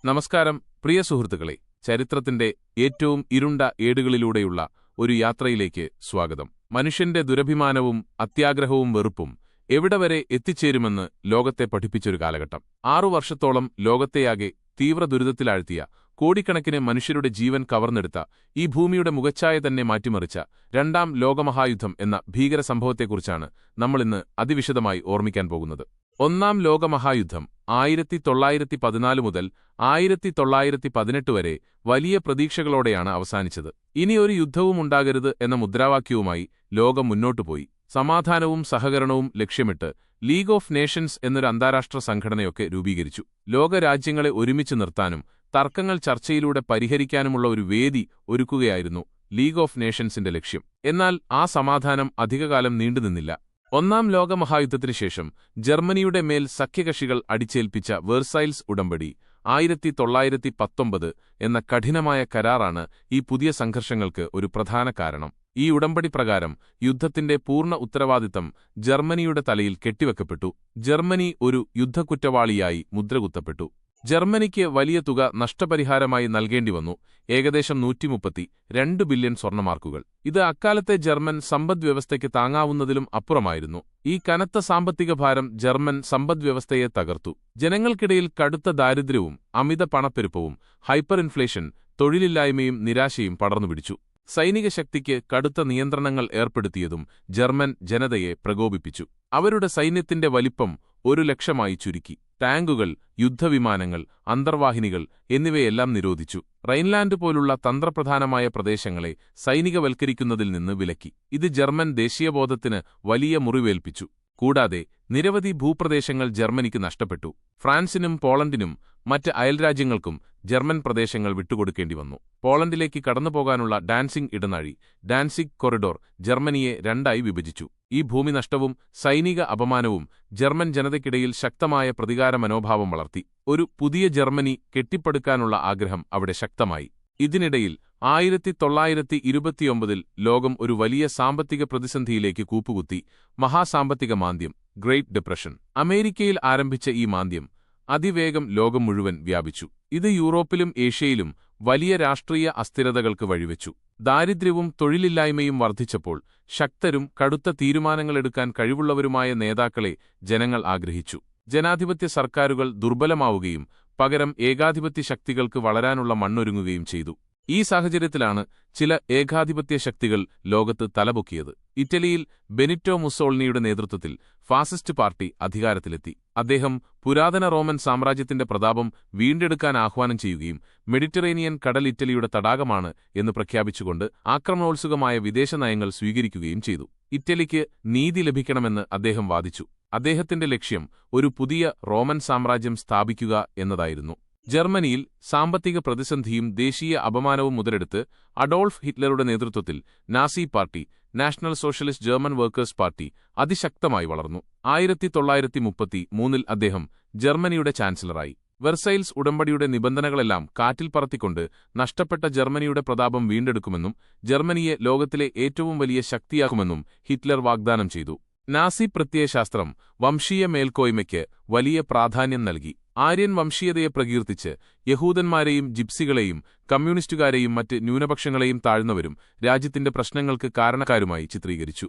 നമസ്കാരം പ്രിയ സുഹൃത്തുക്കളെ, ചരിത്രത്തിന്റെ ഏറ്റവും ഇരുണ്ട ഏടുകളിലൂടെയുള്ള ഒരു യാത്രയിലേക്ക് സ്വാഗതം. മനുഷ്യന്റെ ദുരഭിമാനവും അത്യാഗ്രഹവും വെറുപ്പും എവിടെ വരെ എത്തിച്ചേരുമെന്ന് ലോകത്തെ പഠിപ്പിച്ചൊരു കാലഘട്ടം. 6 വർഷത്തോളം ലോകത്തെയാകെ തീവ്ര ദുരിതത്തിലാഴ്ത്തിയ, കോടിക്കണക്കിന് മനുഷ്യരുടെ ജീവൻ കവർന്നെടുത്ത, ഈ ഭൂമിയുടെ മുഖച്ഛായ തന്നെ മാറ്റിമറിച്ച രണ്ടാം ലോകമഹായുദ്ധം എന്ന ഭീകര സംഭവത്തെക്കുറിച്ചാണ് നമ്മളിന്ന് അതിവിശദമായി ഓർമ്മിക്കാൻ പോകുന്നത്. ഒന്നാം ലോകമഹായുദ്ധം 1914 മുതൽ 1918 വരെ വലിയ പ്രതീക്ഷകളോടെയാണ് അവസാനിച്ചത്. ഇനിയൊരു യുദ്ധവും ഉണ്ടാകരുത് എന്ന മുദ്രാവാക്യവുമായി ലോകം മുന്നോട്ടുപോയി. സമാധാനവും സഹകരണവും ലക്ഷ്യമിട്ട് ലീഗ് ഓഫ് നേഷൻസ് എന്നൊരു അന്താരാഷ്ട്ര സംഘടനയൊക്കെ രൂപീകരിച്ചു. ലോകരാജ്യങ്ങളെ ഒരുമിച്ച് നിർത്താനും തർക്കങ്ങൾ ചർച്ചയിലൂടെ പരിഹരിക്കാനുമുള്ള ഒരു വേദി ഒരുക്കുകയായിരുന്നു ലീഗ് ഓഫ് നേഷൻസിന്റെ ലക്ഷ്യം. എന്നാൽ ആ സമാധാനം അധികകാലം നീണ്ടുനിന്നില്ല. ഒന്നാം ലോകമഹായുദ്ധത്തിനു ശേഷം ജർമ്മനിയുടെ മേൽ സഖ്യകക്ഷികൾ അടിച്ചേൽപ്പിച്ച വെർസൈൽസ് ഉടമ്പടി 1919 എന്ന കഠിനമായ കരാറാണ് ഈ പുതിയ സംഘർഷങ്ങൾക്ക് ഒരു പ്രധാന കാരണം. ഈ ഉടമ്പടി പ്രകാരം യുദ്ധത്തിന്റെ പൂർണ്ണ ഉത്തരവാദിത്തം ജർമ്മനിയുടെ തലയിൽ കെട്ടിവെക്കപ്പെട്ടു. ജർമ്മനി ഒരു യുദ്ധക്കുറ്റവാളിയായി മുദ്രകുത്തപ്പെട്ടു. ജർമ്മനിക്ക് വലിയ തുക നഷ്ടപരിഹാരമായി നൽകേണ്ടിവന്നു, ഏകദേശം 132 ബില്യൺ സ്വർണ്ണമാർക്കുകൾ. ഇത് അക്കാലത്തെ ജർമ്മൻ സമ്പദ്വ്യവസ്ഥയ്ക്ക് താങ്ങാവുന്നതിലും അപ്പുറമായിരുന്നു. ഈ കനത്ത സാമ്പത്തിക ഭാരം ജർമ്മൻ സമ്പദ്വ്യവസ്ഥയെ തകർത്തു. ജനങ്ങൾക്കിടയിൽ കടുത്ത ദാരിദ്ര്യവും അമിത പണപ്പെരുപ്പവും, ഹൈപ്പർ ഇൻഫ്ലേഷൻ, തൊഴിലില്ലായ്മയും നിരാശയും പടർന്നുപിടിച്ചു. സൈനിക ശക്തിക്ക് കടുത്ത നിയന്ത്രണങ്ങൾ ഏർപ്പെടുത്തിയതും ജർമ്മൻ ജനതയെ പ്രകോപിപ്പിച്ചു. അവരുടെ സൈന്യത്തിന്റെ വലിപ്പം 1,00,000 ചുരുക്കി. ടാങ്കുകൾ, യുദ്ധവിമാനങ്ങൾ, അന്തർവാഹിനികൾ എന്നിവയെല്ലാം നിരോധിച്ചു. റൈൻലാൻഡ് പോലുള്ള തന്ത്രപ്രധാനമായ പ്രദേശങ്ങളെ സൈനികവൽക്കരിക്കുന്നതിൽ നിന്ന് വിലക്കി. ഇത് ജർമ്മൻ ദേശീയബോധത്തിന് വലിയ മുറിവേൽപ്പിച്ചു. കൂടാതെ നിരവധി ഭൂപ്രദേശങ്ങൾ ജർമ്മനിക്ക് നഷ്ടപ്പെട്ടു. ഫ്രാൻസിനും പോളണ്ടിനും മറ്റ് അയൽരാജ്യങ്ങൾക്കും ജർമ്മൻ പ്രദേശങ്ങൾ വിട്ടുകൊടുക്കേണ്ടിവന്നു. പോളണ്ടിലേക്ക് കടന്നുപോകാനുള്ള ഡാൻസിംഗ് ഇടനാഴി, ഡാൻസിംഗ് കൊറിഡോർ, ജർമ്മനിയെ രണ്ടായി വിഭജിച്ചു. ഈ ഭൂമിനഷ്ടവും സൈനിക അപമാനവും ജർമ്മൻ ജനതയ്ക്കിടയിൽ ശക്തമായ പ്രതികാര മനോഭാവം വളർത്തി. ഒരു പുതിയ ജർമ്മനി കെട്ടിപ്പടുക്കാനുള്ള ആഗ്രഹം അവിടെ ശക്തമായി. ഇതിനിടയിൽ 1929 ലോകം ഒരു വലിയ സാമ്പത്തിക പ്രതിസന്ധിയിലേക്ക് കൂപ്പുകുത്തി. മഹാസാമ്പത്തിക മാന്ദ്യം, ഗ്രേറ്റ് ഡിപ്രഷൻ. അമേരിക്കയിൽ ആരംഭിച്ച ഈ മാന്ദ്യം അതിവേഗം ലോകം മുഴുവൻ വ്യാപിച്ചു. ഇത് യൂറോപ്പിലും ഏഷ്യയിലും വലിയ രാഷ്ട്രീയ അസ്ഥിരതകൾക്ക് വഴിവെച്ചു. ദാരിദ്ര്യവും തൊഴിലില്ലായ്മയും വർദ്ധിച്ചപ്പോൾ ശക്തരും കടുത്ത തീരുമാനങ്ങളെടുക്കാൻ കഴിവുള്ളവരുമായ നേതാക്കളെ ജനങ്ങൾ ആഗ്രഹിച്ചു. ജനാധിപത്യ സർക്കാരുകൾ ദുർബലമാവുകയും പകരം ഏകാധിപത്യ ശക്തികൾക്ക് വളരാനുള്ള മണ്ണൊരുങ്ങുകയും ചെയ്തു. ഈ സാഹചര്യത്തിലാണ് ചില ഏകാധിപത്യ ശക്തികൾ ലോകത്ത് തലപൊക്കിയത്. ഇറ്റലിയിൽ ബെനിറ്റോ മുസോളിനിയുടെ നേതൃത്വത്തിൽ ഫാസിസ്റ്റ് പാർട്ടി അധികാരത്തിലെത്തി. അദ്ദേഹം പുരാതന റോമൻ സാമ്രാജ്യത്തിന്റെ പ്രതാപം വീണ്ടെടുക്കാൻ ആഹ്വാനം ചെയ്യുകയും മെഡിറ്ററേനിയൻ കടൽ ഇറ്റലിയുടെ തടാകമാണ് എന്ന് പ്രഖ്യാപിച്ചുകൊണ്ട് ആക്രമണോത്സുകമായ വിദേശ നയങ്ങൾ സ്വീകരിക്കുകയും ചെയ്തു. ഇറ്റലിക്ക് നീതി ലഭിക്കണമെന്ന് അദ്ദേഹം വാദിച്ചു. അദ്ദേഹത്തിന്റെ ലക്ഷ്യം ഒരു പുതിയ റോമൻ സാമ്രാജ്യം സ്ഥാപിക്കുക എന്നതായിരുന്നു. ജർമ്മനിയിൽ സാമ്പത്തിക പ്രതിസന്ധിയും ദേശീയ അപമാനവും മുതലെടുത്ത് അഡോൾഫ് ഹിറ്റ്ലറുടെ നേതൃത്വത്തിൽ Nazi party, national socialist German workers party അതിശക്തമായി വളർന്നു. 1933 അദ്ദേഹം ജർമ്മനിയുടെ ചാൻസലറായി. വെർസൈൽസ് ഉടമ്പടിയുടെ നിബന്ധനകളെല്ലാം കാറ്റിൽ പറത്തിക്കൊണ്ട് നഷ്ടപ്പെട്ട ജർമ്മനിയുടെ പ്രതാപം വീണ്ടെടുക്കുമെന്നും ജർമ്മനിയെ ലോകത്തിലെ ഏറ്റവും വലിയ ശക്തിയാക്കുമെന്നും ഹിറ്റ്ലർ വാഗ്ദാനം ചെയ്തു. നാസി പ്രത്യയശാസ്ത്രം വംശീയ മേൽക്കോയ്മയ്ക്ക് വലിയ പ്രാധാന്യം നൽകി. ആര്യൻ വംശീയതയെ പ്രകീർത്തിച്ച് യഹൂദന്മാരെയും ജിപ്സികളെയും കമ്മ്യൂണിസ്റ്റുകാരെയും മറ്റ് ന്യൂനപക്ഷങ്ങളെയും താഴ്ന്നവരും രാജ്യത്തിന്റെ പ്രശ്നങ്ങൾക്ക് കാരണക്കാരുമായി ചിത്രീകരിച്ചു.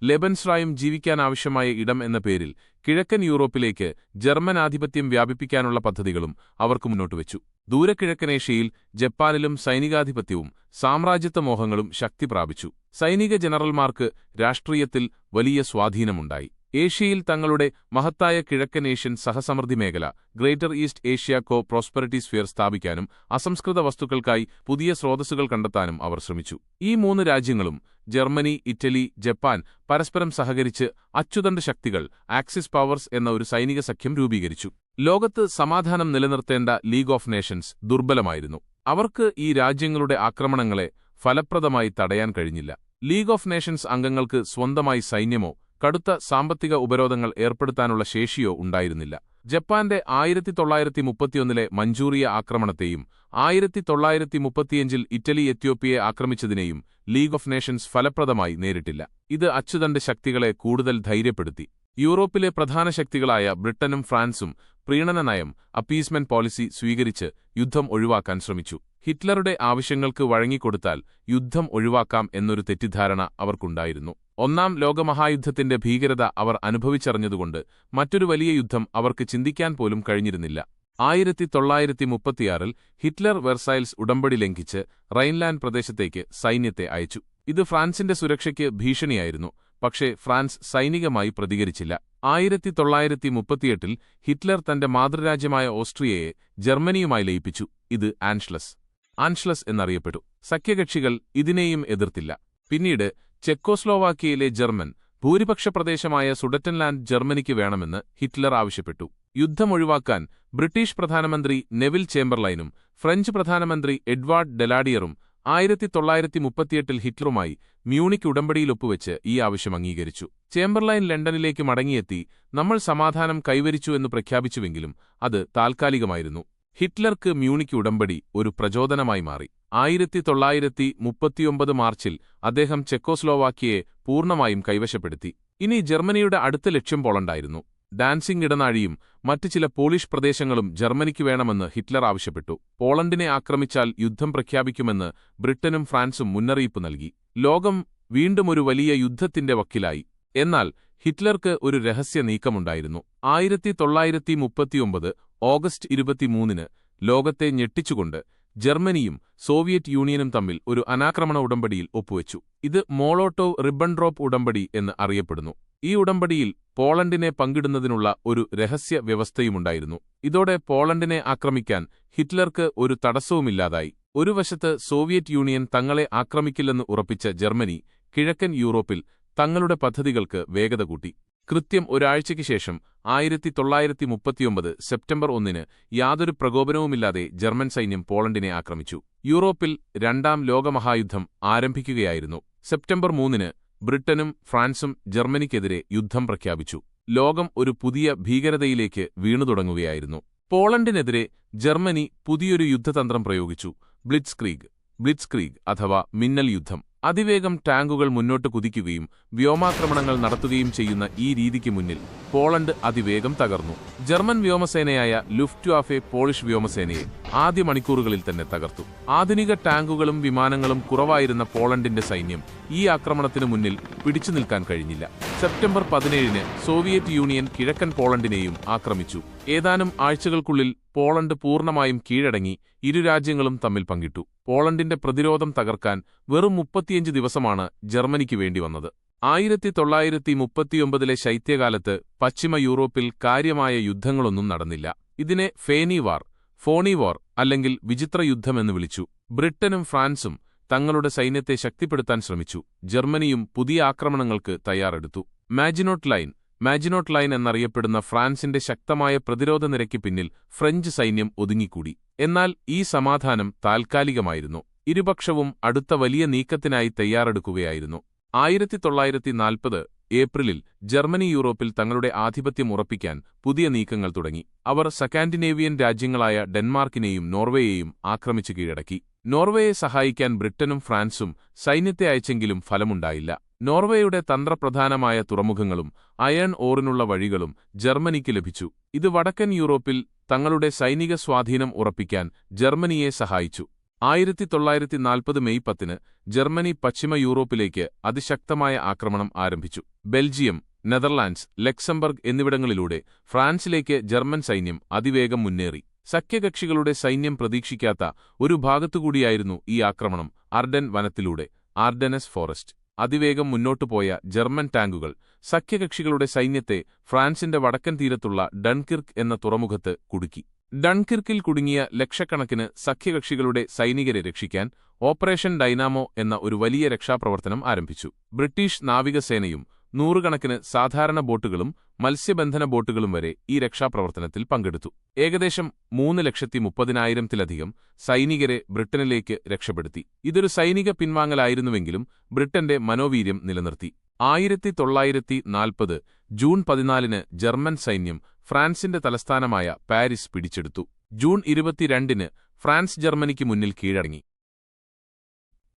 ലെബൻസ്റായും ജീവിക്കാനാവശ്യമായ ഇടം എന്ന പേരിൽ കിഴക്കൻ യൂറോപ്പിലേക്ക് ജർമ്മൻ ആധിപത്യം വ്യാപിപ്പിക്കാനുള്ള പദ്ധതികളും അവർക്ക് മുന്നോട്ടുവച്ചു. ദൂരക്കിഴക്കനേഷ്യയിൽ ജപ്പാനിലും സൈനികാധിപത്യവും സാമ്രാജ്യത്വ മോഹങ്ങളും ശക്തി പ്രാപിച്ചു. സൈനിക ജനറൽമാർക്ക് രാഷ്ട്രീയത്തിൽ വലിയ സ്വാധീനമുണ്ടായി. ഏഷ്യയിൽ തങ്ങളുടെ മഹത്തായ കിഴക്കൻ ഏഷ്യൻ സഹസമൃദ്ധി മേഖല, ഗ്രേറ്റർ ഈസ്റ്റ് ഏഷ്യ കോ പ്രോസ്പെറിറ്റി സ്ഫിയർ സ്ഥാപിക്കാനും അസംസ്കൃത വസ്തുക്കൾക്കായി പുതിയ സ്രോതസ്സുകൾ കണ്ടെത്താനും അവർ ശ്രമിച്ചു. ഈ 3 രാജ്യങ്ങളും, ജർമ്മനി, ഇറ്റലി, ജപ്പാൻ, പരസ്പരം സഹകരിച്ച് അച്ചുതണ്ട് ശക്തികൾ, ആക്സിസ് പവേഴ്സ് എന്ന ഒരു സൈനിക സഖ്യം രൂപീകരിച്ചു. ലോകത്ത് സമാധാനം നിലനിർത്തേണ്ട ലീഗ് ഓഫ് നേഷൻസ് ദുർബലമായിരുന്നു. അവർക്ക് ഈ രാജ്യങ്ങളുടെ ആക്രമണങ്ങളെ ഫലപ്രദമായി തടയാൻ കഴിഞ്ഞില്ല. ലീഗ് ഓഫ് നേഷൻസ് അംഗങ്ങൾക്ക് സ്വന്തമായി സൈന്യമോ കടുത്ത സാമ്പത്തിക ഉപരോധങ്ങൾ ഏർപ്പെടുത്താനുള്ള ശേഷിയോ ഉണ്ടായിരുന്നില്ല. ജപ്പാന്റെ 1931 മഞ്ചൂറിയ ആക്രമണത്തെയും 1935 ഇറ്റലി എത്യോപ്യയെ ആക്രമിച്ചതിനെയും ലീഗ് ഓഫ് നേഷൻസ് ഫലപ്രദമായി നേരിട്ടില്ല. ഇത് അച്ചുതണ്ട് ശക്തികളെ കൂടുതൽ ധൈര്യപ്പെടുത്തി. യൂറോപ്പിലെ പ്രധാന ശക്തികളായ ബ്രിട്ടനും ഫ്രാൻസും പ്രീണന നയം അപ്പീസ്മെന്റ് പോളിസി സ്വീകരിച്ച് യുദ്ധം ഒഴിവാക്കാൻ ശ്രമിച്ചു. ഹിറ്റ്ലറുടെ ആവശ്യങ്ങൾക്ക് വഴങ്ങിക്കൊടുത്താൽ യുദ്ധം ഒഴിവാക്കാം എന്നൊരു തെറ്റിദ്ധാരണ അവർക്കുണ്ടായിരുന്നു. ഒന്നാം ലോകമഹായുദ്ധത്തിന്റെ ഭീകരത അവർ അനുഭവിച്ചറിഞ്ഞതുകൊണ്ട് മറ്റൊരു വലിയ യുദ്ധം അവർക്ക് ചിന്തിക്കാൻ പോലും കഴിഞ്ഞിരുന്നില്ല. 1936 ഹിറ്റ്ലർ വെർസൈൽസ് ഉടമ്പടി ലംഘിച്ച് റൈൻലാൻഡ് പ്രദേശത്തേക്ക് സൈന്യത്തെ അയച്ചു. ഇത് ഫ്രാൻസിന്റെ സുരക്ഷയ്ക്ക് ഭീഷണിയായിരുന്നു. പക്ഷേ ഫ്രാൻസ് സൈനികമായി പ്രതികരിച്ചില്ല. 1938 ഹിറ്റ്ലർ തന്റെ മാതൃരാജ്യമായ ഓസ്ട്രിയയെ ജർമ്മനിയുമായി ലയിപ്പിച്ചു. ഇത് ആൻഷ്ലസ് എന്നറിയപ്പെട്ടു. സഖ്യകക്ഷികൾ ഇതിനെയും എതിർത്തില്ല. പിന്നീട് ചെക്കോസ്ലോവാക്യയിലെ ജർമ്മൻ ഭൂരിപക്ഷ പ്രദേശമായ സുഡറ്റൻലാൻഡ് ജർമ്മനിക്ക് വേണമെന്ന് ഹിറ്റ്ലർ ആവശ്യപ്പെട്ടു. യുദ്ധമൊഴിവാക്കാൻ ബ്രിട്ടീഷ് പ്രധാനമന്ത്രി നെവിൽ ചേംബർലൈനും ഫ്രഞ്ച് പ്രധാനമന്ത്രി എഡ്വാർഡ് ഡെലാഡിയറും 1938 ഹിറ്റ്ലറുമായി മ്യൂണിക് ഉടമ്പടിയിൽ ഒപ്പുവെച്ച് ഈ ആവശ്യം അംഗീകരിച്ചു. ചേംബർലൈൻ ലണ്ടനിലേക്ക് മടങ്ങിയെത്തി നമ്മൾ സമാധാനം കൈവരിച്ചു എന്ന് പ്രഖ്യാപിച്ചുവെങ്കിലും അത് താൽക്കാലികമായിരുന്നു. ഹിറ്റ്ലർക്ക് മ്യൂണിക് ഉടമ്പടി ഒരു പ്രചോദനമായി മാറി. 1939 മാർച്ചിൽ അദ്ദേഹം ചെക്കോസ്ലോവാക്യയെ പൂർണ്ണമായും കൈവശപ്പെടുത്തി. ഇനി ജർമ്മനിയുടെ അടുത്ത ലക്ഷ്യം പോളണ്ടായിരുന്നു. ഡാൻസിംഗ് ഇടനാഴിയും മറ്റ് ചില പോളിഷ് പ്രദേശങ്ങളും ജർമ്മനിക്ക് വേണമെന്ന് ഹിറ്റ്ലർ ആവശ്യപ്പെട്ടു. പോളണ്ടിനെ ആക്രമിച്ചാൽ യുദ്ധം പ്രഖ്യാപിക്കുമെന്ന് ബ്രിട്ടനും ഫ്രാൻസും മുന്നറിയിപ്പ് നൽകി. ലോകം വീണ്ടും ഒരു വലിയ യുദ്ധത്തിന്റെ വക്കിലായി. എന്നാൽ ഹിറ്റ്ലർക്ക് ഒരു രഹസ്യ നീക്കമുണ്ടായിരുന്നു. 1939 ഓഗസ്റ്റ് 23 ലോകത്തെ ഞെട്ടിച്ചുകൊണ്ട് ജർമ്മനിയും സോവിയറ്റ് യൂണിയനും തമ്മിൽ ഒരു അനാക്രമണ ഉടമ്പടിയിൽ ഒപ്പുവെച്ചു. ഇത് മോളോട്ടോവ് റിബൺട്രോപ്പ് ഉടമ്പടി എന്ന് അറിയപ്പെടുന്നു. ഈ ഉടമ്പടിയിൽ പോളണ്ടിനെ പങ്കിടുന്നതിനുള്ള ഒരു രഹസ്യ വ്യവസ്ഥയുമുണ്ടായിരുന്നു. ഇതോടെ പോളണ്ടിനെ ആക്രമിക്കാൻ ഹിറ്റ്ലർക്ക് ഒരു തടസ്സവുമില്ലാതായി. ഒരു വശത്ത് സോവിയറ്റ് യൂണിയൻ തങ്ങളെ ആക്രമിക്കില്ലെന്ന് ഉറപ്പിച്ച ജർമ്മനി കിഴക്കൻ യൂറോപ്പിൽ തങ്ങളുടെ പദ്ധതികൾക്ക് വേഗത കൂട്ടി. കൃത്യം ഒരാഴ്ചയ്ക്ക് ശേഷം 1939 സെപ്റ്റംബർ 1 യാതൊരു പ്രകോപനവുമില്ലാതെ ജർമ്മൻ സൈന്യം പോളണ്ടിനെ ആക്രമിച്ചു. യൂറോപ്പിൽ രണ്ടാം ലോകമഹായുദ്ധം ആരംഭിക്കുകയായിരുന്നു. സെപ്റ്റംബർ 3 ബ്രിട്ടനും ഫ്രാൻസും ജർമ്മനിക്കെതിരെ യുദ്ധം പ്രഖ്യാപിച്ചു. ലോകം ഒരു പുതിയ ഭീകരതയിലേക്ക് വീണുതുടങ്ങുകയായിരുന്നു. പോളണ്ടിനെതിരെ ജർമ്മനി പുതിയൊരു യുദ്ധതന്ത്രം പ്രയോഗിച്ചു. ബ്ലിറ്റ്സ്ക്രീഗ് അഥവാ മിന്നൽ യുദ്ധം. അതിവേഗം ടാങ്കുകൾ മുന്നോട്ട് കുതിക്കുകയും വ്യോമാക്രമണങ്ങൾ നടത്തുകയും ചെയ്യുന്ന ഈ രീതിക്ക് മുന്നിൽ പോളണ്ട് അതിവേഗം തകർന്നു. ജർമ്മൻ വ്യോമസേനയായ ലുഫ്റ്റ്വാഫെ പോളിഷ് വ്യോമസേനയെ ആദ്യ മണിക്കൂറുകളിൽ തന്നെ തകർത്തു. ആധുനിക ടാങ്കുകളും വിമാനങ്ങളും കുറവായിരുന്ന പോളണ്ടിന്റെ സൈന്യം ഈ ആക്രമണത്തിനു മുന്നിൽ പിടിച്ചു നിൽക്കാൻ കഴിഞ്ഞില്ല. സെപ്റ്റംബർ 17 സോവിയറ്റ് യൂണിയൻ കിഴക്കൻ പോളണ്ടിനെയും ആക്രമിച്ചു. ഏതാനും ആഴ്ചകൾക്കുള്ളിൽ പോളണ്ട് പൂർണ്ണമായും കീഴടങ്ങി ഇരു രാജ്യങ്ങളും തമ്മിൽ പങ്കിട്ടു. പോളണ്ടിന്റെ പ്രതിരോധം തകർക്കാൻ വെറും 35 ദിവസമാണ് ജർമ്മനിക്ക് വേണ്ടിവന്നത്. 1939 ശൈത്യകാലത്ത് പശ്ചിമ യൂറോപ്പിൽ കാര്യമായ യുദ്ധങ്ങളൊന്നും നടന്നില്ല. ഇതിനെ ഫോണി വാർ അല്ലെങ്കിൽ വിചിത്ര യുദ്ധമെന്ന് വിളിച്ചു. ബ്രിട്ടനും ഫ്രാൻസും തങ്ങളുടെ സൈന്യത്തെ ശക്തിപ്പെടുത്താൻ ശ്രമിച്ചു. ജർമ്മനിയും പുതിയ ആക്രമണങ്ങൾക്ക് തയ്യാറെടുത്തു. മാജിനോട്ട് ലൈൻ എന്നറിയപ്പെടുന്ന ഫ്രാൻസിന്റെ ശക്തമായ പ്രതിരോധ നിരയ്ക്ക് പിന്നിൽ ഫ്രഞ്ച് സൈന്യം ഒതുങ്ങിക്കൂടി. എന്നാൽ ഈ സമാധാനം താൽക്കാലികമായിരുന്നു. ഇരുപക്ഷവും അടുത്ത വലിയ നീക്കത്തിനായി തയ്യാറെടുക്കുകയായിരുന്നു. 1940 ഏപ്രിലിൽ ജർമ്മനി യൂറോപ്പിൽ തങ്ങളുടെ ആധിപത്യം ഉറപ്പിക്കാൻ പുതിയ നീക്കങ്ങൾ തുടങ്ങി. അവർ സ്കാൻഡിനേവിയൻ രാജ്യങ്ങളായ ഡെൻമാർക്കിനെയും നോർവേയെയും ആക്രമിച്ചു കീഴടക്കി. നോർവേയെ സഹായിക്കാൻ ബ്രിട്ടനും ഫ്രാൻസും സൈന്യത്തെ അയച്ചെങ്കിലും ഫലമുണ്ടായില്ല. നോർവേയുടെ തന്ത്രപ്രധാനമായ തുറമുഖങ്ങളും അയൺ ഓറിനുള്ള വഴികളും ജർമ്മനിക്ക് ലഭിച്ചു. ഇത് വടക്കൻ യൂറോപ്പിൽ തങ്ങളുടെ സൈനിക സ്വാധീനം ഉറപ്പിക്കാൻ ജർമ്മനിയെ സഹായിച്ചു. 1940 മെയ് 10 ജർമ്മനി പശ്ചിമ യൂറോപ്പിലേക്ക് അതിശക്തമായ ആക്രമണം ആരംഭിച്ചു. ബെൽജിയം, നെതർലാൻഡ്സ്, ലക്സംബർഗ് എന്നിവിടങ്ങളിലൂടെ ഫ്രാൻസിലേക്ക് ജർമ്മൻ സൈന്യം അതിവേഗം മുന്നേറി. സഖ്യകക്ഷികളുടെ സൈന്യം പ്രതീക്ഷിക്കാത്ത ഒരു ഭാഗത്തുകൂടിയായിരുന്നു ഈ ആക്രമണം. അർഡൻ വനത്തിലൂടെ ആർഡനസ് ഫോറസ്റ്റ്. അതിവേഗം മുന്നോട്ടുപോയ ജർമ്മൻ ടാങ്കുകൾ സഖ്യകക്ഷികളുടെ സൈന്യത്തെ ഫ്രാൻസിന്റെ വടക്കൻ തീരത്തുള്ള ഡൺകിർക്ക് എന്ന തുറമുഖത്ത് കുടുക്കി. ഡൺകിർക്കിൽ കുടുങ്ങിയ ലക്ഷക്കണക്കിന് സഖ്യകക്ഷികളുടെ സൈനികരെ രക്ഷിക്കാൻ ഓപ്പറേഷൻ ഡൈനാമോ എന്ന ഒരു വലിയ രക്ഷാപ്രവർത്തനം ആരംഭിച്ചു. ബ്രിട്ടീഷ് നാവികസേനയും നൂറുകണക്കിന് സാധാരണ ബോട്ടുകളും മത്സ്യബന്ധന ബോട്ടുകളും വരെ ഈ രക്ഷാപ്രവർത്തനത്തിൽ പങ്കെടുത്തു. ഏകദേശം 3,30,000-ത്തിലധികം സൈനികരെ ബ്രിട്ടനിലേക്ക് രക്ഷപ്പെടുത്തി. ഇതൊരു സൈനിക പിൻവാങ്ങലായിരുന്നുവെങ്കിലും ബ്രിട്ടന്റെ മനോവീര്യം നിലനിർത്തി. 1940 ജൂൺ 14 ജർമ്മൻ സൈന്യം ഫ്രാൻസിന്റെ തലസ്ഥാനമായ പാരീസ് പിടിച്ചെടുത്തു. ജൂൺ 22 ഫ്രാൻസ് ജർമ്മനിക്ക് മുന്നിൽ കീഴടങ്ങി.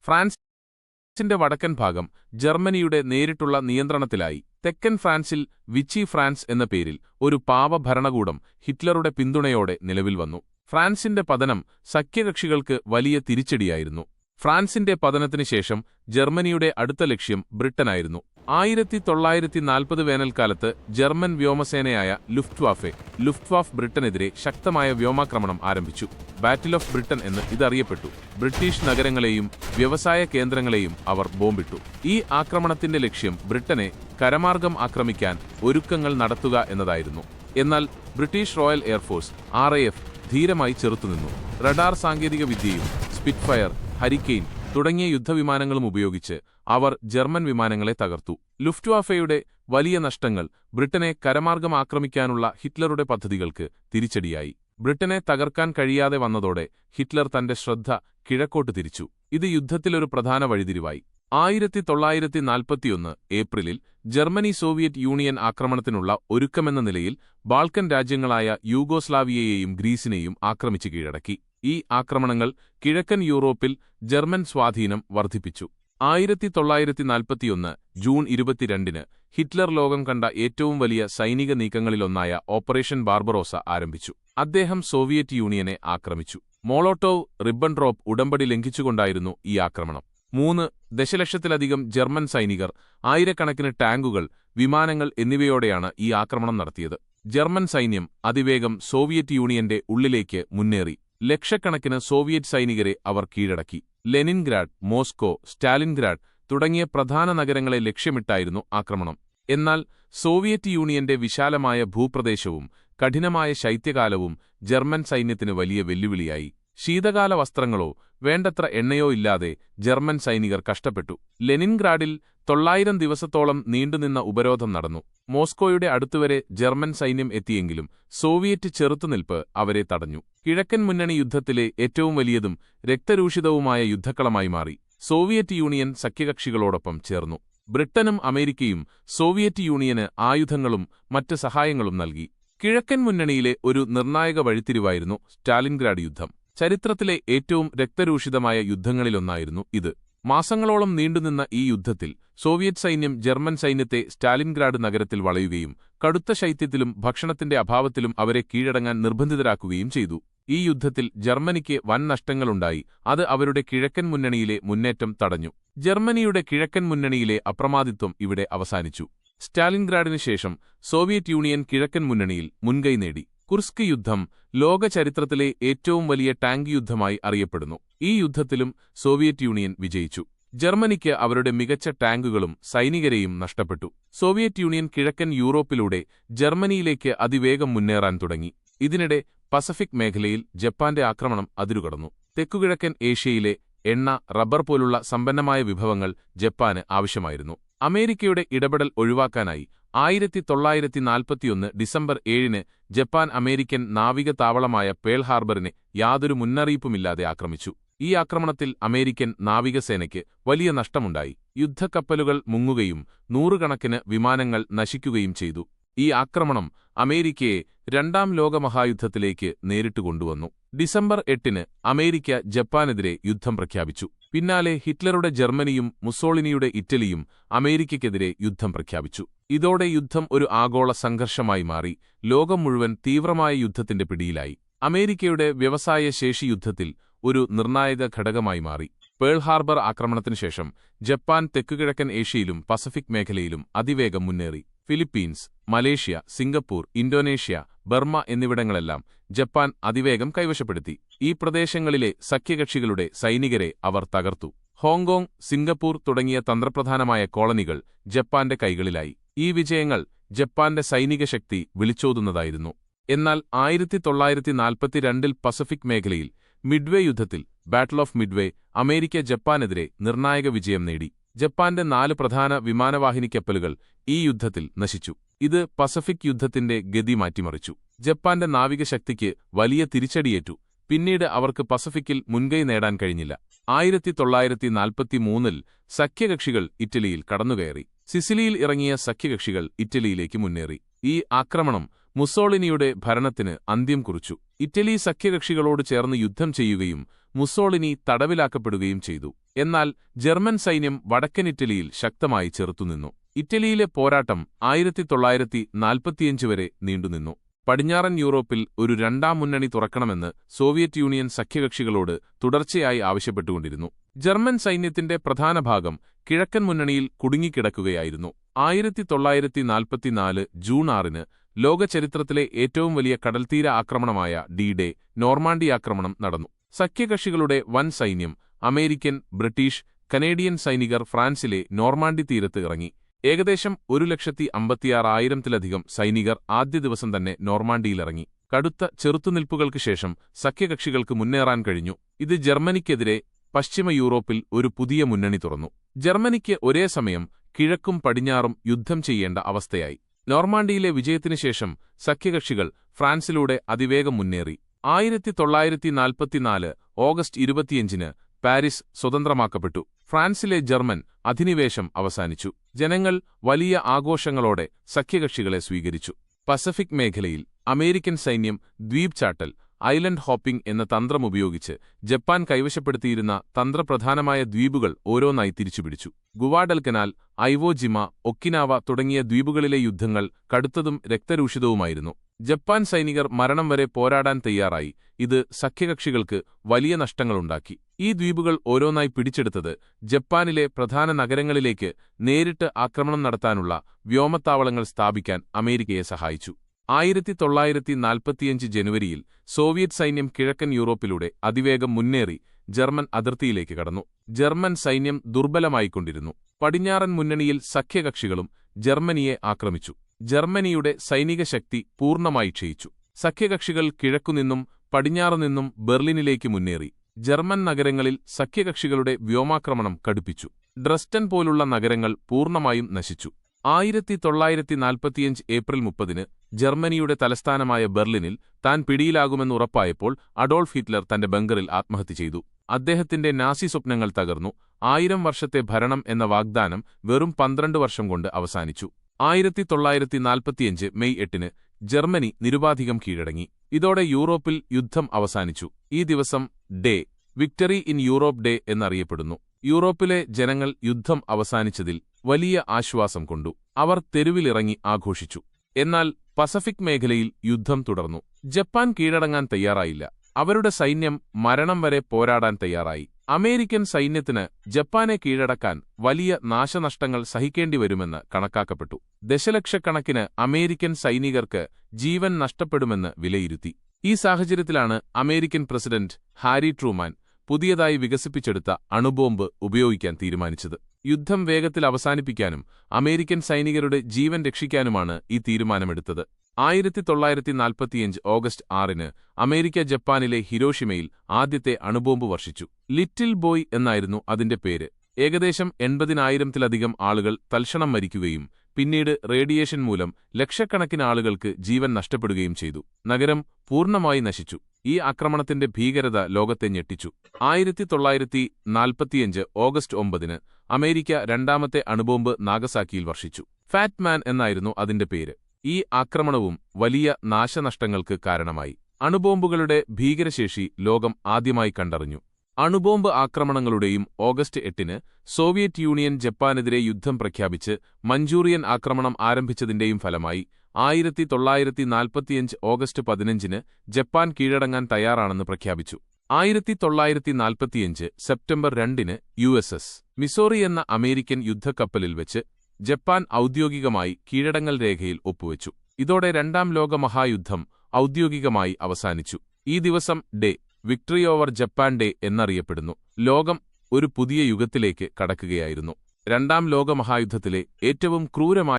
ഫ്രാൻസിന്റെ വടക്കൻ ഭാഗം ജർമ്മനിയുടെ നേരിട്ടുള്ള നിയന്ത്രണത്തിലായി. തെക്കൻ ഫ്രാൻസിൽ വിച്ചി ഫ്രാൻസ് എന്ന പേരിൽ ഒരു പാവ ഭരണകൂടം ഹിറ്റ്ലറുടെ പിന്തുണയോടെ നിലവിൽ വന്നു. ഫ്രാൻസിന്റെ പതനം സഖ്യകക്ഷികൾക്ക് വലിയ തിരിച്ചടിയായിരുന്നു. ഫ്രാൻസിന്റെ പതനത്തിനു ശേഷം ജർമ്മനിയുടെ അടുത്ത ലക്ഷ്യം ബ്രിട്ടനായിരുന്നു. 1940 വേനൽക്കാലത്ത് ജർമ്മൻ വ്യോമസേനയായ ലുഫ്റ്റ്വാഫ് ബ്രിട്ടനെതിരെ ശക്തമായ വ്യോമാക്രമണം ആരംഭിച്ചു. ബാറ്റിൽ ഓഫ് ബ്രിട്ടൻ എന്ന് ഇതറിയപ്പെട്ടു. ബ്രിട്ടീഷ് നഗരങ്ങളെയും വ്യവസായ കേന്ദ്രങ്ങളെയും അവർ ബോംബിട്ടു. ഈ ആക്രമണത്തിന്റെ ലക്ഷ്യം ബ്രിട്ടനെ കരമാർഗം ആക്രമിക്കാൻ ഒരുക്കങ്ങൾ നടത്തുക എന്നതായിരുന്നു. എന്നാൽ ബ്രിട്ടീഷ് റോയൽ എയർഫോഴ്സ് RAF ധീരമായി ചെറുത്തുനിന്നു. റഡാർ സാങ്കേതികവിദ്യയും സ്പിറ്റ്ഫയർ, ഹരിക്കെയിൻ തുടങ്ങിയ യുദ്ധവിമാനങ്ങളും ഉപയോഗിച്ച് അവർ ജർമ്മൻ വിമാനങ്ങളെ തകർത്തു. ലുഫ്റ്റ്വാഫെയുടെ വലിയ നഷ്ടങ്ങൾ ബ്രിട്ടനെ കരമാർഗം ആക്രമിക്കാനുള്ള ഹിറ്റ്ലറുടെ പദ്ധതികൾക്ക് തിരിച്ചടിയായി. ബ്രിട്ടനെ തകർക്കാൻ കഴിയാതെ വന്നതോടെ ഹിറ്റ്ലർ തന്റെ ശ്രദ്ധ കിഴക്കോട്ട് തിരിച്ചു. ഇത് യുദ്ധത്തിലൊരു പ്രധാന വഴിതിരിവായി. 1941 ഏപ്രിലിൽ ജർമ്മനി സോവിയറ്റ് യൂണിയൻ ആക്രമണത്തിനുള്ള ഒരുക്കമെന്ന നിലയിൽ ബാൾക്കൻ രാജ്യങ്ങളായ യൂഗോസ്ലാവിയയെയും ഗ്രീസിനെയും ആക്രമിച്ച് കീഴടക്കി. ഈ ആക്രമണങ്ങൾ കിഴക്കൻ യൂറോപ്പിൽ ജർമ്മൻ സ്വാധീനം വർദ്ധിപ്പിച്ചു. 1941 ജൂൺ 22 ഹിറ്റ്ലർ ലോകം കണ്ട ഏറ്റവും വലിയ സൈനിക നീക്കങ്ങളിലൊന്നായ ഓപ്പറേഷൻ ബാർബറോസ ആരംഭിച്ചു. അദ്ദേഹം സോവിയറ്റ് യൂണിയനെ ആക്രമിച്ചു. മോളോട്ടോവ് റിബ്ബൻട്രോപ്പ് ഉടമ്പടി ലംഘിച്ചുകൊണ്ടായിരുന്നു ഈ ആക്രമണം. 3 ദശലക്ഷത്തിലധികം ജർമ്മൻ സൈനികർ, ആയിരക്കണക്കിന് ടാങ്കുകൾ, വിമാനങ്ങൾ എന്നിവയോടെയാണ് ഈ ആക്രമണം നടത്തിയത്. ജർമ്മൻ സൈന്യം അതിവേഗം സോവിയറ്റ് യൂണിയന്റെ ഉള്ളിലേക്ക് മുന്നേറി. ലക്ഷക്കണക്കിന് സോവിയറ്റ് സൈനികരെ അവർ കീഴടക്കി. ലെനിൻഗ്രാഡ്, മോസ്കോ, സ്റ്റാലിൻഗ്രാഡ് തുടങ്ങിയ പ്രധാന നഗരങ്ങളെ ലക്ഷ്യമിട്ടായിരുന്നു ആക്രമണം. എന്നാൽ സോവിയറ്റ് യൂണിയന്റെ വിശാലമായ ഭൂപ്രദേശവും കഠിനമായ ശൈത്യകാലവും ജർമ്മൻ സൈന്യത്തിന് വലിയ വെല്ലുവിളിയായി. ശീതകാല വസ്ത്രങ്ങളോ വേണ്ടത്ര എണ്ണയോ ഇല്ലാതെ ജർമ്മൻ സൈനികർ കഷ്ടപ്പെട്ടു. ലെനിൻഗ്രാഡിൽ 900 ദിവസത്തോളം നീണ്ടുനിന്ന ഉപരോധം നടന്നു. മോസ്കോയുടെ അടുത്തുവരെ ജർമ്മൻ സൈന്യം എത്തിയെങ്കിലും സോവിയറ്റ് ചെറുത്തുനിൽപ്പ് അവരെ തടഞ്ഞു. കിഴക്കൻ മുന്നണി യുദ്ധത്തിലെ ഏറ്റവും വലിയതും രക്തരൂഷിതവുമായ യുദ്ധക്കളമായി മാറി. സോവിയറ്റ് യൂണിയൻ സഖ്യകക്ഷികളോടൊപ്പം ചേർന്നു. ബ്രിട്ടനും അമേരിക്കയും സോവിയറ്റ് യൂണിയന് ആയുധങ്ങളും മറ്റ് സഹായങ്ങളും നൽകി. കിഴക്കൻ മുന്നണിയിലെ ഒരു നിർണായക വഴിത്തിരിവായിരുന്നു സ്റ്റാലിൻഗ്രാഡ് യുദ്ധം. ചരിത്രത്തിലെ ഏറ്റവും രക്തരൂഷിതമായ യുദ്ധങ്ങളിലൊന്നായിരുന്നു ഇത്. മാസങ്ങളോളം നീണ്ടുനിന്ന ഈ യുദ്ധത്തിൽ സോവിയറ്റ് സൈന്യം ജർമ്മൻ സൈന്യത്തെ സ്റ്റാലിൻഗ്രാഡ് നഗരത്തിൽ വളയുകയും കടുത്ത ശൈത്യത്തിലും ഭക്ഷണത്തിന്റെ അഭാവത്തിലും അവരെ കീഴടങ്ങാൻ നിർബന്ധിതരാക്കുകയും ചെയ്തു. ഈ യുദ്ധത്തിൽ ജർമ്മനിക്ക് വൻ നഷ്ടങ്ങളുണ്ടായി. അത് അവരുടെ കിഴക്കൻ മുന്നണിയിലെ മുന്നേറ്റം തടഞ്ഞു. ജർമ്മനിയുടെ കിഴക്കൻ മുന്നണിയിലെ അപ്രമാദിത്വം ഇവിടെ അവസാനിച്ചു. സ്റ്റാലിൻഗ്രാഡിനു ശേഷം സോവിയറ്റ് യൂണിയൻ കിഴക്കൻ മുന്നണിയിൽ മുൻകൈ നേടി. കുർസ്ക് യുദ്ധം ലോക ചരിത്രത്തിലെ ഏറ്റവും വലിയ ടാങ്ക് യുദ്ധമായി അറിയപ്പെടുന്നു. ഈ യുദ്ധത്തിലും സോവിയറ്റ് യൂണിയൻ വിജയിച്ചു. ജർമ്മനിക്ക് അവരുടെ മികച്ച ടാങ്കുകളും സൈനികരെയും നഷ്ടപ്പെട്ടു. സോവിയറ്റ് യൂണിയൻ കിഴക്കൻ യൂറോപ്പിലൂടെ ജർമ്മനിയിലേക്ക് അതിവേഗം മുന്നേറാൻ തുടങ്ങി. ഇതിനിടെ പസഫിക് മേഖലയിൽ ജപ്പാന്റെ ആക്രമണം അതിരുകടന്നു. തെക്കുകിഴക്കൻ ഏഷ്യയിലെ എണ്ണ, റബ്ബർ പോലുള്ള സമ്പന്നമായ വിഭവങ്ങൾ ജപ്പാന് ആവശ്യമായിരുന്നു. അമേരിക്കയുടെ ഇടപെടൽ ഒഴിവാക്കാനായി 1941 ഡിസംബർ 7 ജപ്പാൻ അമേരിക്കൻ നാവിക താവളമായ പേൾ ഹാർബറിനെ യാതൊരു മുന്നറിയിപ്പുമില്ലാതെ ആക്രമിച്ചു. ഈ ആക്രമണത്തിൽ അമേരിക്കൻ നാവികസേനയ്ക്ക് വലിയ നഷ്ടമുണ്ടായി. യുദ്ധക്കപ്പലുകൾ മുങ്ങുകയും നൂറുകണക്കിന് വിമാനങ്ങൾ നശിക്കുകയും ചെയ്തു. ഈ ആക്രമണം അമേരിക്കയെ രണ്ടാം ലോകമഹായുദ്ധത്തിലേക്ക് നേരിട്ട് കൊണ്ടുവന്നു. ഡിസംബർ 8 അമേരിക്ക ജപ്പാനെതിരെ യുദ്ധം പ്രഖ്യാപിച്ചു. പിന്നാലെ ഹിറ്റ്ലറുടെ ജർമ്മനിയും മുസോളിനിയുടെ ഇറ്റലിയും അമേരിക്കയ്ക്കെതിരെ യുദ്ധം പ്രഖ്യാപിച്ചു. ഇതോടെ യുദ്ധം ഒരു ആഗോള സംഘർഷമായി മാറി. ലോകം മുഴുവൻ തീവ്രമായ യുദ്ധത്തിന്റെ പിടിയിലായി. അമേരിക്കയുടെ വ്യവസായ ശേഷി യുദ്ധത്തിൽ ഒരു നിർണായക ഘടകമായി മാറി. പേൾ ഹാർബർ ആക്രമണത്തിനുശേഷം ജപ്പാൻ തെക്കുകിഴക്കൻ ഏഷ്യയിലും പസഫിക് മേഖലയിലും അതിവേഗം മുന്നേറി. Philippines, Malaysia, Singapore, Indonesia, Burma എന്നിവിടങ്ങളെല്ലാം ജപ്പാൻ അതിവേഗം കൈവശപ്പെടുത്തി. ഈ പ്രദേശങ്ങളിലെ സഖ്യകക്ഷികളുടെ സൈനികരെ അവർ തകർത്തു. ഹോങ്കോങ്, സിംഗപ്പൂർ തുടങ്ങിയ തന്ത്രപ്രധാനമായ കോളനികൾ ജപ്പാന്റെ കൈകളിലായി. ഈ വിജയങ്ങൾ ജപ്പാന്റെ സൈനിക ശക്തി വിളിച്ചോതുന്നതായിരുന്നു. എന്നാൽ 1942 പസഫിക് മേഖലയിൽ മിഡ്വേ യുദ്ധത്തിൽ ബാറ്റിൽ ഓഫ് മിഡ്വേ അമേരിക്ക ജപ്പാനെതിരെ നിർണായക വിജയം നേടി. ജപ്പാന്റെ 4 പ്രധാന വിമാനവാഹിനിക്കപ്പലുകൾ ഈ യുദ്ധത്തിൽ നശിച്ചു. ഇത് പസഫിക് യുദ്ധത്തിന്റെ ഗതി മാറ്റിമറിച്ചു. ജപ്പാന്റെ നാവികശക്തിക്ക് വലിയ തിരിച്ചടിയേറ്റു. പിന്നീട് അവർക്ക് പസഫിക്കിൽ മുൻകൈ നേടാൻ കഴിഞ്ഞില്ല. 1943 സഖ്യകക്ഷികൾ ഇറ്റലിയിൽ കടന്നുകയറി. സിസിലിയിൽ ഇറങ്ങിയ സഖ്യകക്ഷികൾ ഇറ്റലിയിലേക്ക് മുന്നേറി. ഈ ആക്രമണം മുസോളിനിയുടെ ഭരണത്തിന് അന്ത്യം കുറിച്ചു. ഇറ്റലി സഖ്യകക്ഷികളോട് ചേർന്ന് യുദ്ധം ചെയ്യുകയും മുസോളിനി തടവിലാക്കപ്പെടുകയും ചെയ്തു. എന്നാൽ ജർമ്മൻ സൈന്യം വടക്കൻ ഇറ്റലിയിൽ ശക്തമായി ചെറുത്തുനിന്നു. ഇറ്റലിയിലെ പോരാട്ടം 1945 വരെ നീണ്ടുനിന്നു. പടിഞ്ഞാറൻ യൂറോപ്പിൽ ഒരു രണ്ടാം മുന്നണി തുറക്കണമെന്ന് സോവിയറ്റ് യൂണിയൻ സഖ്യകക്ഷികളോട് തുടർച്ചയായി ആവശ്യപ്പെട്ടുകൊണ്ടിരുന്നു. ജർമ്മൻ സൈന്യത്തിന്റെ പ്രധാന ഭാഗം കിഴക്കൻ മുന്നണിയിൽ കുടുങ്ങിക്കിടക്കുകയായിരുന്നു. 1944 ജൂൺ 6-ന് ലോകചരിത്രത്തിലെ ഏറ്റവും വലിയ കടൽത്തീര ആക്രമണമായ ഡി-ഡേ നോർമാണ്ടി ആക്രമണം നടന്നു. സഖ്യകക്ഷികളുടെ വൻ സൈന്യം, അമേരിക്കൻ, ബ്രിട്ടീഷ്, കനേഡിയൻ സൈനികർ ഫ്രാൻസിലെ നോർമാണ്ടി തീരത്ത് ഇറങ്ങി. ഏകദേശം 1,56,000-ത്തിലധികം സൈനികർ ആദ്യ ദിവസം തന്നെ നോർമാണ്ടിയിലിറങ്ങി. കടുത്ത ചെറുത്തുനിൽപ്പുകൾക്ക് ശേഷം സഖ്യകക്ഷികൾക്ക് മുന്നേറാൻ കഴിഞ്ഞു. ഇത് ജർമ്മനിക്കെതിരെ പശ്ചിമ യൂറോപ്പിൽ ഒരു പുതിയ മുന്നണി തുറന്നു. ജർമ്മനിക്ക് ഒരേ സമയം കിഴക്കും പടിഞ്ഞാറും യുദ്ധം ചെയ്യേണ്ട അവസ്ഥയായി. നോർമാണ്ടിയിലെ വിജയത്തിനുശേഷം സഖ്യകക്ഷികൾ ഫ്രാൻസിലൂടെ അതിവേഗം മുന്നേറി. 1944 ഓഗസ്റ്റ് 25-ന് പാരീസ് സ്വതന്ത്രമാക്കപ്പെട്ടു. ഫ്രാൻസിലെ ജർമ്മൻ അധിനിവേശം അവസാനിച്ചു. ജനങ്ങൾ വലിയ ആഘോഷങ്ങളോടെ സഖ്യകക്ഷികളെ സ്വീകരിച്ചു. പസഫിക് മേഖലയിൽ അമേരിക്കൻ സൈന്യം ദ്വീപ് ചാട്ടൽ, ഐലൻഡ് ഹോപ്പിംഗ് എന്ന തന്ത്രമുപയോഗിച്ച് ജപ്പാൻ കൈവശപ്പെടുത്തിയിരുന്ന തന്ത്രപ്രധാനമായ ദ്വീപുകൾ ഓരോന്നായി തിരിച്ചുപിടിച്ചു. ഗുവാഡൽക്കനാൽ, ഐവോ ജിമ, ഒക്കിനാവ തുടങ്ങിയ ദ്വീപുകളിലെ യുദ്ധങ്ങൾ കടുത്തതും രക്തരൂഷിതവുമായിരുന്നു. ജപ്പാൻ സൈനികർ മരണം വരെ പോരാടാൻ തയ്യാറായി. ഇത് സഖ്യകക്ഷികൾക്ക് വലിയ നഷ്ടങ്ങളുണ്ടാക്കി. ഈ ദ്വീപുകൾ ഓരോന്നായി പിടിച്ചെടുത്തത് ജപ്പാനിലെ പ്രധാന നഗരങ്ങളിലേക്ക് നേരിട്ട് ആക്രമണം നടത്താനുള്ള വ്യോമത്താവളങ്ങൾ സ്ഥാപിക്കാൻ അമേരിക്കയെ സഹായിച്ചു. 1945 ജനുവരിയിൽ സോവിയറ്റ് സൈന്യം കിഴക്കൻ യൂറോപ്പിലൂടെ അതിവേഗം മുന്നേറി ജർമ്മൻ അതിർത്തിയിലേക്ക് കടന്നു. ജർമ്മൻ സൈന്യം ദുർബലമായിക്കൊണ്ടിരുന്നു. പടിഞ്ഞാറൻ മുന്നണിയിൽ സഖ്യകക്ഷികളും ജർമ്മനിയെ ആക്രമിച്ചു. ജർമ്മനിയുടെ സൈനിക ശക്തി പൂർണ്ണമായി ക്ഷയിച്ചു. സഖ്യകക്ഷികൾ കിഴക്കുനിന്നും പടിഞ്ഞാറുനിന്നും ബെർലിനിലേക്ക് മുന്നേറി. ജർമ്മൻ നഗരങ്ങളിൽ സഖ്യകക്ഷികളുടെ വ്യോമാക്രമണം കടുപ്പിച്ചു. ഡ്രസ്റ്റൻ പോലുള്ള നഗരങ്ങൾ പൂർണ്ണമായും നശിച്ചു. 1945 ഏപ്രിൽ 30-ന് ജർമ്മനിയുടെ തലസ്ഥാനമായ ബെർലിനിൽ താൻ പിടിയിലാകുമെന്നുറപ്പായപ്പോൾ അഡോൾഫ് ഹിറ്റ്ലർ തന്റെ ബങ്കറിൽ ആത്മഹത്യ ചെയ്തു. അദ്ദേഹത്തിന്റെ നാസി സ്വപ്നങ്ങൾ തകർന്നു. 1000 വർഷത്തെ ഭരണം എന്ന വാഗ്ദാനം വെറും 12 വർഷം കൊണ്ട് അവസാനിച്ചു. 1945 മെയ് 8-ന് ജർമ്മനി നിരുപാധികം കീഴടങ്ങി. ഇതോടെ യൂറോപ്പിൽ യുദ്ധം അവസാനിച്ചു. ഈ ദിവസം day victory in Europe day എന്നറിയപ്പെടുന്നു. യൂറോപ്പിലെ ജനങ്ങൾ യുദ്ധം അവസാനിച്ചതിൽ വലിയ ആശ്വാസം കൊണ്ടു. അവർ തെരുവിലിറങ്ങി ആഘോഷിച്ചു. എന്നാൽ പസഫിക് മേഖലയിൽ യുദ്ധം തുടർന്നു. ജപ്പാൻ കീഴടങ്ങാൻ തയ്യാറായില്ല. അവരുടെ സൈന്യം മരണം വരെ പോരാടാൻ തയ്യാറായി. അമേരിക്കൻ സൈന്യത്തിന് ജപ്പാനെ കീഴടക്കാൻ വലിയ നാശനഷ്ടങ്ങൾ സഹിക്കേണ്ടിവരുമെന്ന് കണക്കാക്കപ്പെട്ടു. ദശലക്ഷക്കണക്കിന് അമേരിക്കൻ സൈനികർക്ക് ജീവൻ നഷ്ടപ്പെടുമെന്ന് വിലയിരുത്തി. ഈ സാഹചര്യത്തിലാണ് അമേരിക്കൻ പ്രസിഡന്റ് ഹാരി ട്രൂമാൻ പുതിയതായി വികസിപ്പിച്ചെടുത്ത അണുബോംബ് ഉപയോഗിക്കാൻ തീരുമാനിച്ചത്. യുദ്ധം വേഗത്തിൽ അവസാനിപ്പിക്കാനും അമേരിക്കൻ സൈനികരുടെ ജീവൻ രക്ഷിക്കാനുമാണ് ഈ തീരുമാനമെടുത്തത്. 1945 ഓഗസ്റ്റ് 6-ന് അമേരിക്ക ജപ്പാനിലെ ഹിരോഷിമയിൽ ആദ്യത്തെ അണുബോംബ് വർഷിച്ചു. ലിറ്റിൽ ബോയ് എന്നായിരുന്നു അതിന്റെ പേര്. ഏകദേശം 80,000-ത്തിലധികം ആളുകൾ തൽക്ഷണം മരിക്കുകയും പിന്നീട് റേഡിയേഷൻ മൂലം ലക്ഷക്കണക്കിന് ആളുകൾക്ക് ജീവൻ നഷ്ടപ്പെടുകയും ചെയ്തു. നഗരം പൂർണ്ണമായി നശിച്ചു. ഈ ആക്രമണത്തിന്റെ ഭീകരത ലോകത്തെ ഞെട്ടിച്ചു. 1945 ഓഗസ്റ്റ് 9-ന് അമേരിക്ക രണ്ടാമത്തെ അണുബോംബ് നാഗസാക്കിയിൽ വർഷിച്ചു. ഫാറ്റ് മാൻ എന്നായിരുന്നു അതിന്റെ പേര്. ഈ ആക്രമണവും വലിയ നാശനഷ്ടങ്ങൾക്ക് കാരണമായി. അണുബോംബുകളുടെ ഭീകരശേഷി ലോകം ആദ്യമായി കണ്ടറിഞ്ഞു. അണുബോംബ് ആക്രമണങ്ങളുടെയും ഓഗസ്റ്റ് 8-ന് സോവിയറ്റ് യൂണിയൻ ജപ്പാനെതിരെ യുദ്ധം പ്രഖ്യാപിച്ച് മഞ്ചൂറിയൻ ആക്രമണം ആരംഭിച്ചതിന്റെയും ഫലമായി 1945 ഓഗസ്റ്റ് 15-ന് ജപ്പാൻ കീഴടങ്ങാൻ തയ്യാറാണെന്ന് പ്രഖ്യാപിച്ചു. 1945 സെപ്റ്റംബർ 2-ന് USS മിസോറി എന്ന അമേരിക്കൻ യുദ്ധക്കപ്പലിൽ വെച്ച് ജപ്പാൻ ഔദ്യോഗികമായി കീഴടങ്ങൽ രേഖയിൽ ഒപ്പുവെച്ചു. ഇതോടെ രണ്ടാം ലോകമഹായുദ്ധം ഔദ്യോഗികമായി അവസാനിച്ചു. ഈ ദിവസം day victory over Japan day എന്നറിയപ്പെടുന്നു. ലോകം ഒരു പുതിയ യുഗത്തിലേക്ക് കടക്കുകയായിരുന്നു. രണ്ടാം ലോകമഹായുദ്ധത്തിലെ ഏറ്റവും ക്രൂരമായ